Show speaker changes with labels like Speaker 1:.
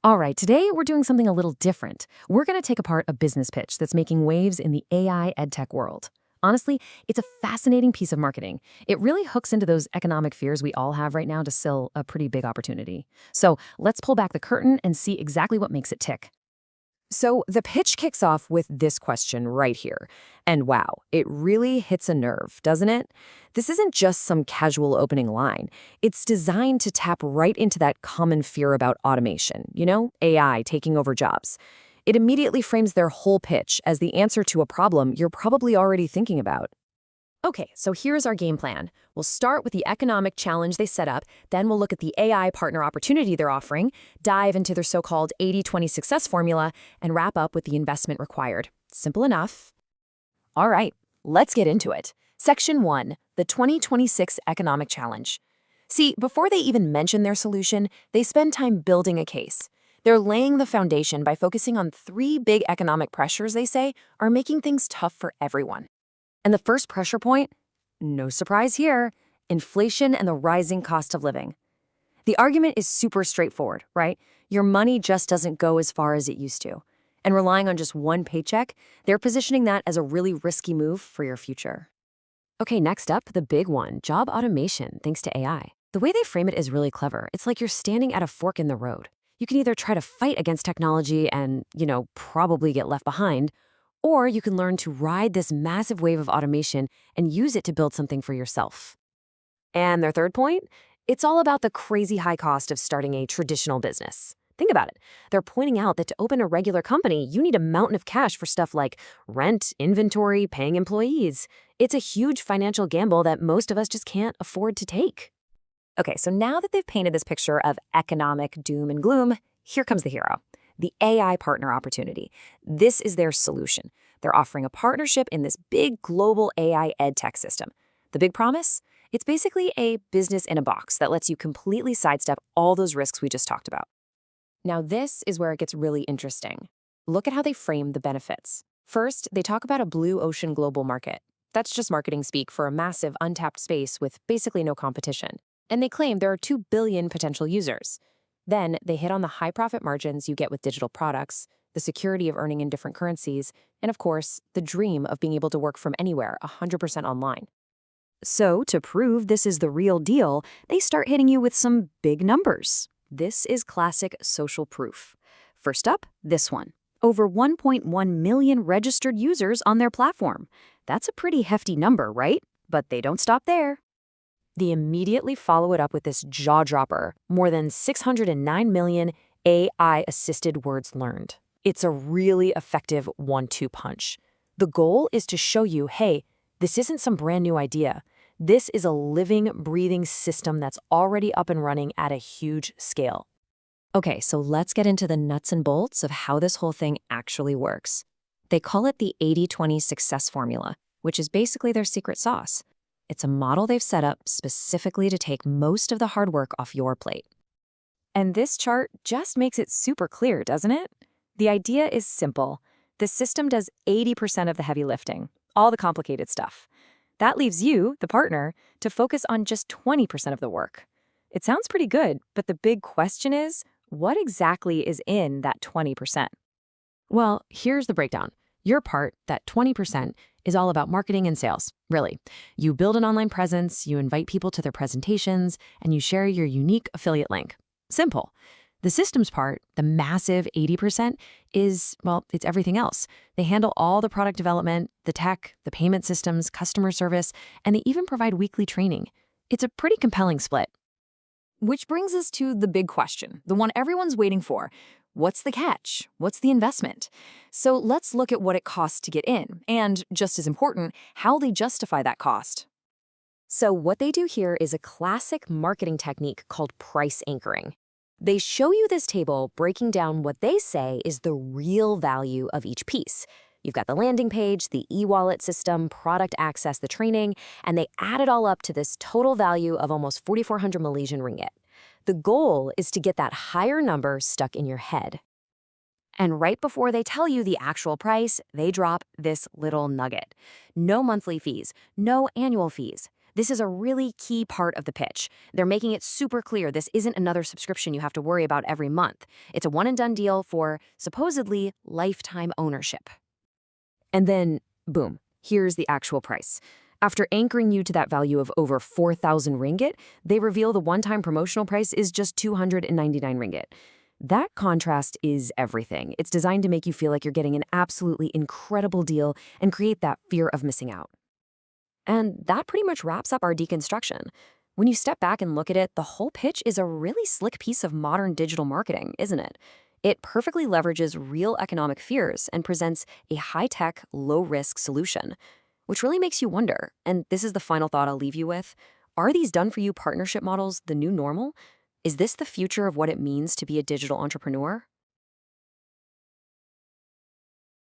Speaker 1: All right, today we're doing something a little different. We're going to take apart a business pitch that's making waves in the AI edtech world. Honestly, it's a fascinating piece of marketing. It really hooks into those economic fears we all have right now to sell a pretty big opportunity. So let's pull back the curtain and see exactly what makes it tick. So the pitch kicks off with this question right here. And wow, it really hits a nerve, doesn't it? This isn't just some casual opening line. It's designed to tap right into that common fear about automation, AI taking over jobs. It immediately frames their whole pitch as the answer to a problem you're probably already thinking about. Okay, so here's our game plan. We'll start with the economic challenge they set up, then we'll look at the AI partner opportunity they're offering, dive into their so-called 80-20 success formula, and wrap up with the investment required. Simple enough. All right, let's get into it. Section 1, the 2026 Economic Challenge. See, before they even mention their solution, they spend time building a case. They're laying the foundation by focusing on 3 big economic pressures they say are making things tough for everyone. And the first pressure point? No surprise here, inflation and the rising cost of living. The argument is super straightforward, right? Your money just doesn't go as far as it used to. And relying on just one paycheck, they're positioning that as a really risky move for your future. Okay, next up, the big one, job automation thanks to AI. The way they frame it is really clever. It's like you're standing at a fork in the road. You can either try to fight against technology and, probably get left behind, or you can learn to ride this massive wave of automation and use it to build something for yourself. And their third point? It's all about the crazy high cost of starting a traditional business. Think about it. They're pointing out that to open a regular company, you need a mountain of cash for stuff like rent, inventory, paying employees. It's a huge financial gamble that most of us just can't afford to take. Okay, so now that they've painted this picture of economic doom and gloom, here comes the hero. The AI partner opportunity. This is their solution. They're offering a partnership in this big global AI edtech system. The big promise? It's basically a business in a box that lets you completely sidestep all those risks we just talked about. Now this is where it gets really interesting. Look at how they frame the benefits. First, they talk about a blue ocean global market. That's just marketing speak for a massive untapped space with basically no competition. And they claim there are 2 billion potential users. Then they hit on the high profit margins you get with digital products, the security of earning in different currencies, and of course, the dream of being able to work from anywhere 100% online. So to prove this is the real deal, they start hitting you with some big numbers. This is classic social proof. First up, this one. Over 1.1 million registered users on their platform. That's a pretty hefty number, right? But they don't stop there. They immediately follow it up with this jaw-dropper, more than 609 million AI-assisted words learned. It's a really effective 1-2 punch. The goal is to show you, hey, this isn't some brand new idea. This is a living, breathing system that's already up and running at a huge scale. Okay, so let's get into the nuts and bolts of how this whole thing actually works. They call it the 80-20 success formula, which is basically their secret sauce. It's a model they've set up specifically to take most of the hard work off your plate. And this chart just makes it super clear, doesn't it? The idea is simple. The system does 80% of the heavy lifting, all the complicated stuff. That leaves you, the partner, to focus on just 20% of the work. It sounds pretty good, but the big question is, what exactly is in that 20%? Well, here's the breakdown. Your part, that 20%, is all about marketing and sales, really. You build an online presence, you invite people to their presentations, and you share your unique affiliate link. Simple. The systems part, the massive 80%, is, well, it's everything else. They handle all the product development, the tech, the payment systems, customer service, and they even provide weekly training. It's a pretty compelling split. Which brings us to the big question, the one everyone's waiting for. What's the catch? What's the investment? So let's look at what it costs to get in, and, just as important, how they justify that cost. So what they do here is a classic marketing technique called price anchoring. They show you this table breaking down what they say is the real value of each piece. You've got the landing page, the e-wallet system, product access, the training, and they add it all up to this total value of almost 4,400 Malaysian ringgit. The goal is to get that higher number stuck in your head. And right before they tell you the actual price, they drop this little nugget. No monthly fees, no annual fees.
Speaker 2: This is a really key part of the pitch. They're making it super clear this isn't another subscription you have to worry about every month. It's a one-and-done deal for, supposedly, lifetime ownership.
Speaker 1: And then, boom, here's the actual price. After anchoring you to that value of over 4,000 ringgit, they reveal the one-time promotional price is just 299 ringgit. That contrast is everything. It's designed to make you feel like you're getting an absolutely incredible deal and create that fear of missing out. And that pretty much wraps up our deconstruction. When you step back and look at it, the whole pitch is a really slick piece of modern digital marketing, isn't it? It perfectly leverages real economic fears and presents a high-tech, low-risk solution, which really makes you wonder, and this is the final thought I'll leave you with, are these done-for-you partnership models the new normal? Is this the future of what it means to be a digital entrepreneur?